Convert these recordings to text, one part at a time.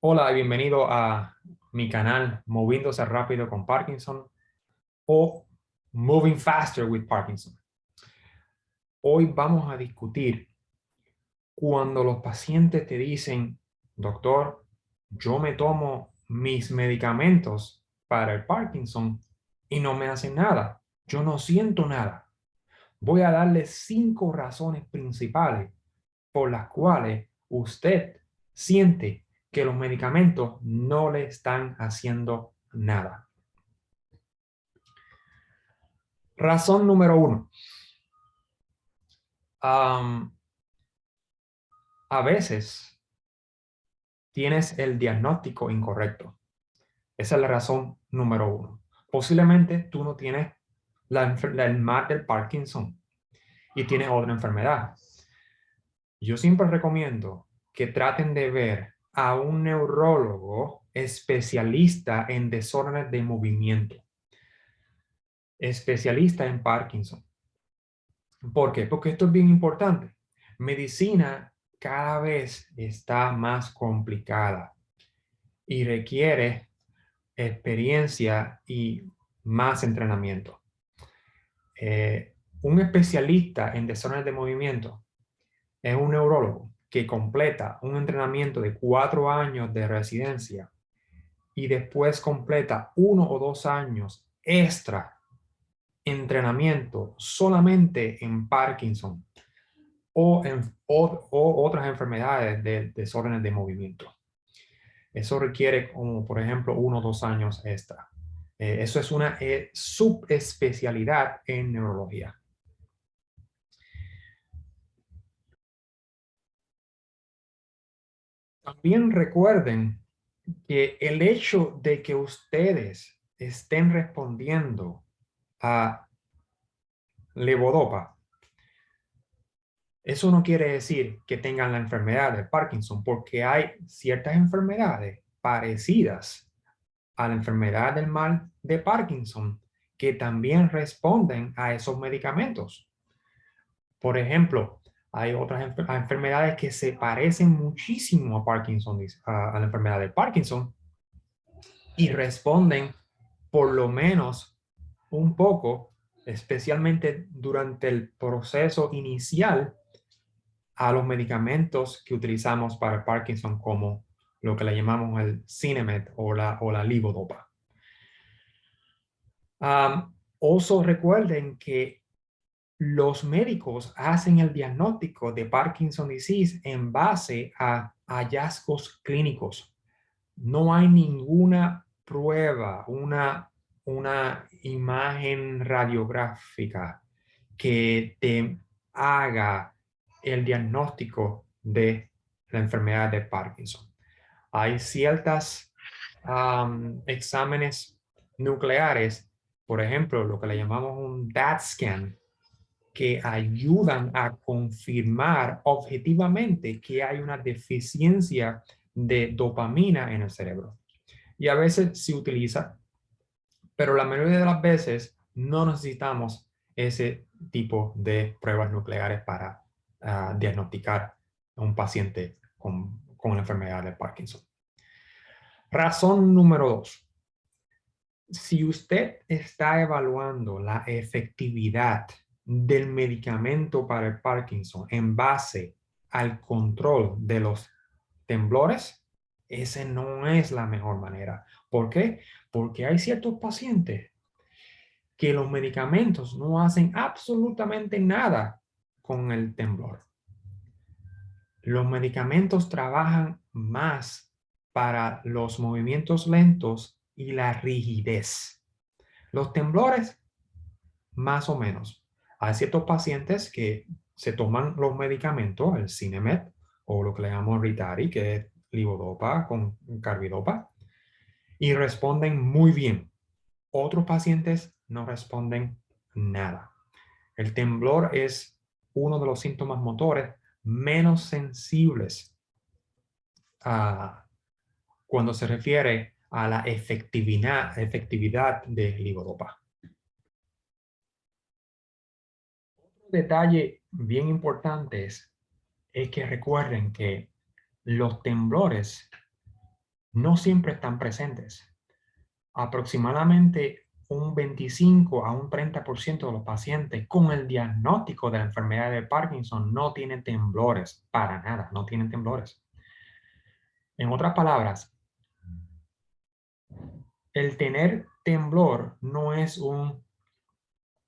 Hola y bienvenido a mi canal Moviéndose Rápido con Parkinson o Moving Faster with Parkinson. Hoy vamos a discutir cuando los pacientes te dicen, doctor, yo me tomo mis medicamentos para el Parkinson y no me hacen nada. Yo no siento nada. Voy a darle 5 razones principales por las cuales usted siente que los medicamentos no le están haciendo nada. Razón número 1. A veces tienes el diagnóstico incorrecto. Esa es la razón número 1. Posiblemente tú no tienes el mal del Parkinson y tienes otra enfermedad. Yo siempre recomiendo que traten de ver a un neurólogo especialista en desórdenes de movimiento, especialista en Parkinson. ¿Por qué? Porque esto es bien importante. Medicina cada vez está más complicada y requiere experiencia y más entrenamiento. Un especialista en desórdenes de movimiento es un neurólogo que completa un entrenamiento de 4 años de residencia y después completa 1 o 2 años extra entrenamiento solamente en Parkinson o otras enfermedades de desórdenes de movimiento. Eso requiere como, por ejemplo, 1 o 2 años extra. Eso es una subespecialidad en neurología. También recuerden que el hecho de que ustedes estén respondiendo a levodopa, eso no quiere decir que tengan la enfermedad de Parkinson, porque hay ciertas enfermedades parecidas a la enfermedad del mal de Parkinson que también responden a esos medicamentos. Por ejemplo, hay otras enfermedades que se parecen muchísimo a Parkinson, a la enfermedad de Parkinson, y responden por lo menos un poco, especialmente durante el proceso inicial, a los medicamentos que utilizamos para Parkinson, como lo que le llamamos el Sinemet o la levodopa. Also recuerden que los médicos hacen el diagnóstico de Parkinson disease en base a hallazgos clínicos. No hay ninguna prueba, una imagen radiográfica que te haga el diagnóstico de la enfermedad de Parkinson. Hay ciertas exámenes nucleares, por ejemplo, lo que le llamamos un DAT scan, que ayudan a confirmar objetivamente que hay una deficiencia de dopamina en el cerebro. Y a veces se utiliza, pero la mayoría de las veces no necesitamos ese tipo de pruebas nucleares para diagnosticar a un paciente con la enfermedad de Parkinson. Razón número 2. Si usted está evaluando la efectividad del medicamento para el Parkinson en base al control de los temblores, esa no es la mejor manera. ¿Por qué? Porque hay ciertos pacientes que los medicamentos no hacen absolutamente nada con el temblor. Los medicamentos trabajan más para los movimientos lentos y la rigidez. Los temblores, más o menos. Hay ciertos pacientes que se toman los medicamentos, el Sinemet o lo que le llamamos Ritari, que es levodopa con carbidopa, y responden muy bien. Otros pacientes no responden nada. El temblor es uno de los síntomas motores menos sensibles cuando se refiere a la efectividad de levodopa. Otro detalle bien importante es que recuerden que los temblores no siempre están presentes. Aproximadamente un 25 a un 30% de los pacientes con el diagnóstico de la enfermedad de Parkinson no tienen temblores, para nada, no tienen temblores. En otras palabras, el tener temblor no es un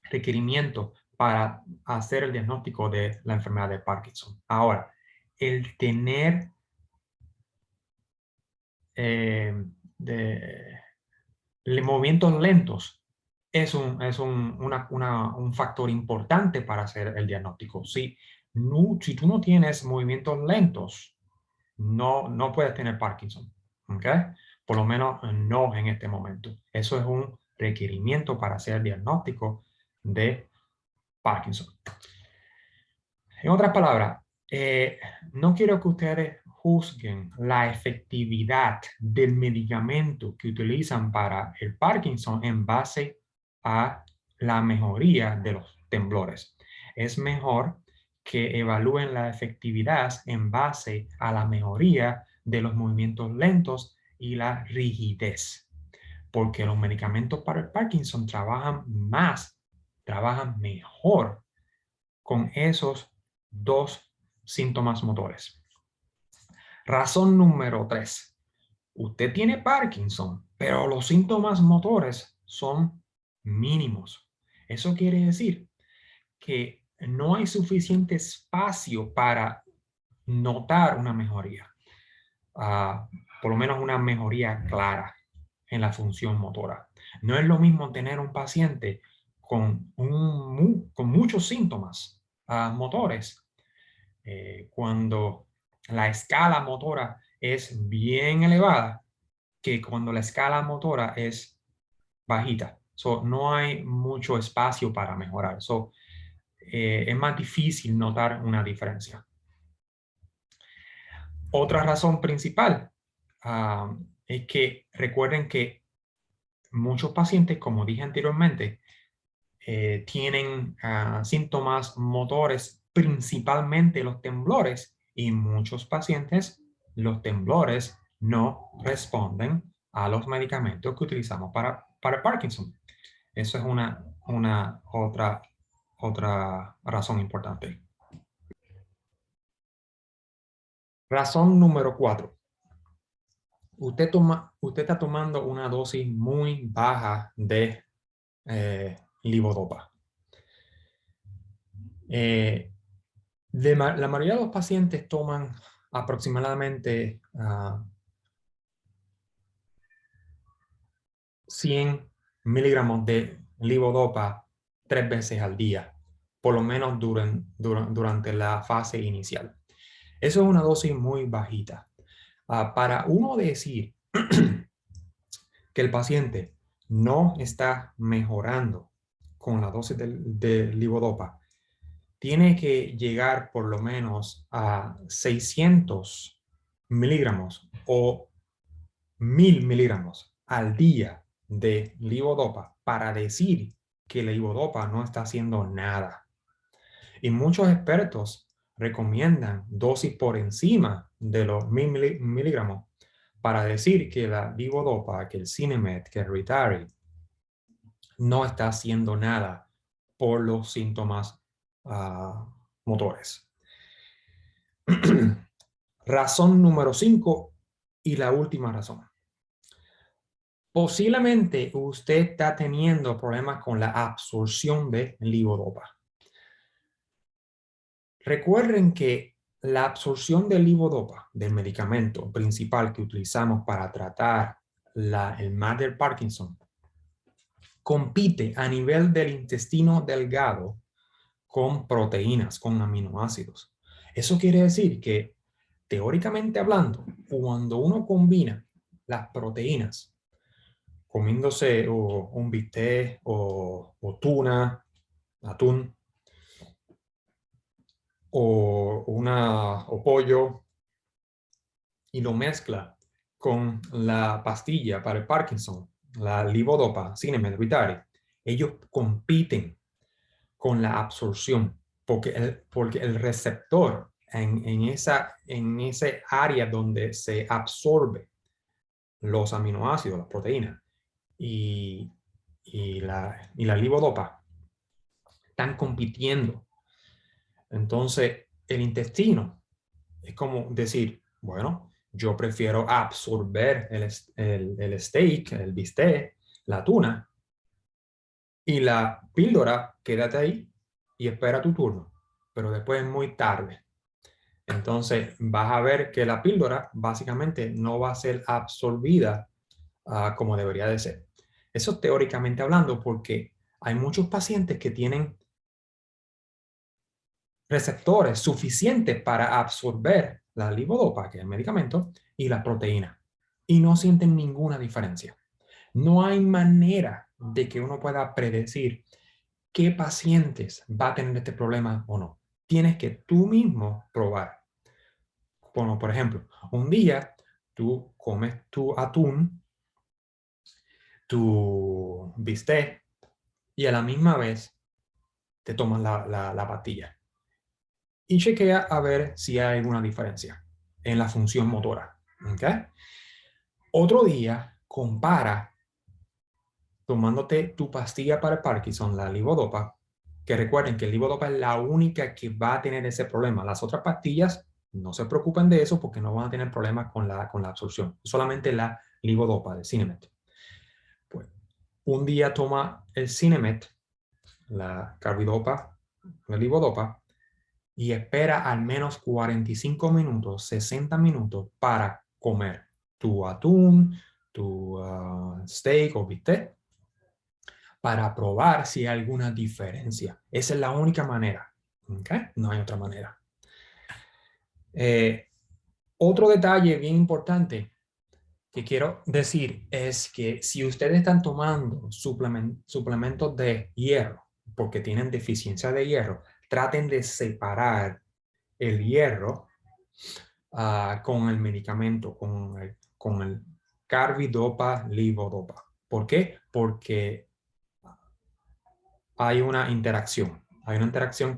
requerimiento para hacer el diagnóstico de la enfermedad de Parkinson. Ahora, el tener de movimientos lentos es un factor importante para hacer el diagnóstico. Si tú no tienes movimientos lentos, no puedes tener Parkinson. ¿Ok? Por lo menos no en este momento. Eso es un requerimiento para hacer el diagnóstico de Parkinson. En otras palabras, no quiero que ustedes juzguen la efectividad del medicamento que utilizan para el Parkinson en base a la mejoría de los temblores. Es mejor que evalúen la efectividad en base a la mejoría de los movimientos lentos y la rigidez, porque los medicamentos para el Parkinson trabajan mejor con esos dos síntomas motores. Razón número 3. Usted tiene Parkinson, pero los síntomas motores son mínimos. Eso quiere decir que no hay suficiente espacio para notar una mejoría, por lo menos una mejoría clara en la función motora. No es lo mismo tener un paciente con muchos síntomas motores cuando la escala motora es bien elevada que cuando la escala motora es bajita. No hay mucho espacio para mejorar. Es más difícil notar una diferencia. Otra razón principal es que recuerden que muchos pacientes, como dije anteriormente, tienen síntomas motores, principalmente los temblores, y muchos pacientes, los temblores no responden a los medicamentos que utilizamos para Parkinson. Eso es otra razón importante. Razón número 4. Usted está tomando una dosis muy baja de levodopa. La mayoría de los pacientes toman aproximadamente 100 miligramos de levodopa 3 veces al día, por lo menos durante la fase inicial. Eso es una dosis muy bajita. Para uno decir que el paciente no está mejorando con la dosis de levodopa, tiene que llegar por lo menos a 600 miligramos o 1000 miligramos al día de levodopa para decir que la levodopa no está haciendo nada. Y muchos expertos recomiendan dosis por encima de los 1000 miligramos para decir que la levodopa, que el Sinemet, que el Ritari no está haciendo nada por los síntomas motores. Razón número 5 y la última razón. Posiblemente usted está teniendo problemas con la absorción de levodopa. Recuerden que la absorción de levodopa, del medicamento principal que utilizamos para tratar el mal del Parkinson, compite a nivel del intestino delgado con proteínas, con aminoácidos. Eso quiere decir que, teóricamente hablando, cuando uno combina las proteínas, comiéndose un bistec o tuna, atún, o pollo, y lo mezcla con la pastilla para el Parkinson, la levodopa, Sinemet, Ritari, ellos compiten con la absorción, porque el receptor en ese área donde se absorbe los aminoácidos, las proteínas y la levodopa están compitiendo. Entonces, el intestino es como decir, bueno, yo prefiero absorber el steak, el bistec, la tuna, y la píldora, quédate ahí y espera tu turno, pero después es muy tarde. Entonces vas a ver que la píldora básicamente no va a ser absorbida como debería de ser. Eso teóricamente hablando, porque hay muchos pacientes que tienen receptores suficientes para absorber la levodopa, que es el medicamento, y la proteína, y no sienten ninguna diferencia. No hay manera de que uno pueda predecir qué pacientes va a tener este problema o no. Tienes que tú mismo probar. Bueno, por ejemplo, un día tú comes tu atún, tu bistec, y a la misma vez te tomas la pastilla. Y chequea a ver si hay alguna diferencia en la función motora. ¿Okay? Otro día, compara tomándote tu pastilla para el Parkinson, la levodopa, que recuerden que el levodopa es la única que va a tener ese problema. Las otras pastillas, no se preocupen de eso porque no van a tener problemas con la absorción. Solamente la levodopa de Sinemet. Pues, un día toma el Sinemet, la carbidopa, la levodopa, y espera al menos 45 minutos, 60 minutos para comer tu atún, tu steak o bistec, para probar si hay alguna diferencia. Esa es la única manera. ¿Okay? No hay otra manera. Otro detalle bien importante que quiero decir es que si ustedes están tomando suplementos de hierro porque tienen deficiencia de hierro, traten de separar el hierro con el medicamento, con el carbidopa, levodopa. ¿Por qué? Porque hay una interacción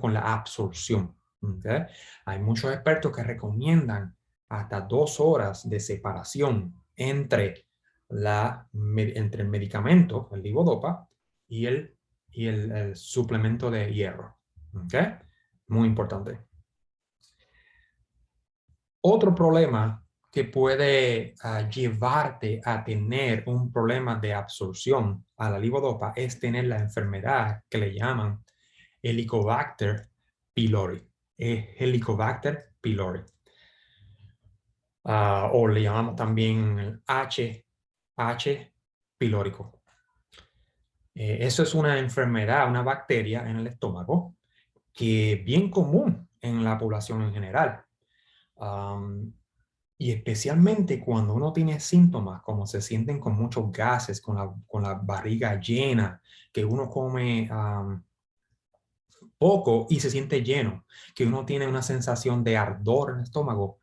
con la absorción. ¿Okay? Hay muchos expertos que recomiendan hasta 2 horas de separación entre el medicamento, el levodopa, y el suplemento de hierro. ¿Okay? Muy importante. Otro problema que puede llevarte a tener un problema de absorción a la levodopa es tener la enfermedad que le llaman Helicobacter pylori. Helicobacter pylori. O le llamamos también H. pylórico. Eso es una enfermedad, una bacteria en el estómago que es bien común en la población en general. Y especialmente cuando uno tiene síntomas como se sienten con muchos gases, con la barriga llena, que uno come poco y se siente lleno, que uno tiene una sensación de ardor en el estómago,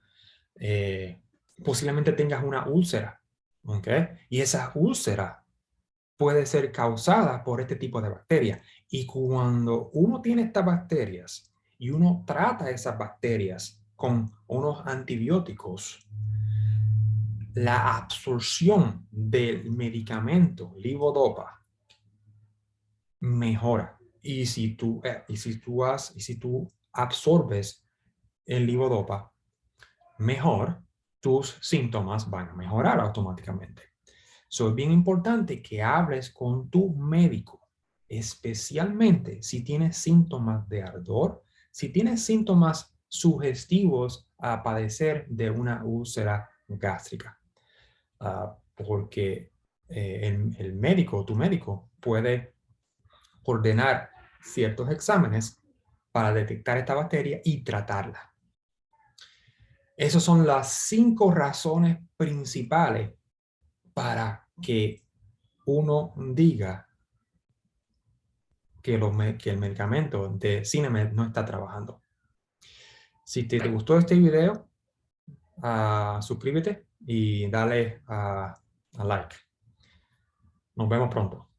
posiblemente tengas una úlcera, ¿ok? Y esa úlcera puede ser causada por este tipo de bacterias. Y cuando uno tiene estas bacterias y uno trata esas bacterias con unos antibióticos, la absorción del medicamento levodopa mejora. Y si tú absorbes el levodopa mejor, tus síntomas van a mejorar automáticamente. Es bien importante que hables con tu médico, especialmente si tienes síntomas de ardor, si tienes síntomas sugestivos a padecer de una úlcera gástrica. Porque el médico, tu médico, puede ordenar ciertos exámenes para detectar esta bacteria y tratarla. Esas son las 5 razones principales para que uno diga que el medicamento de Sinemet no está trabajando. Si te gustó este video, suscríbete y dale a like. Nos vemos pronto.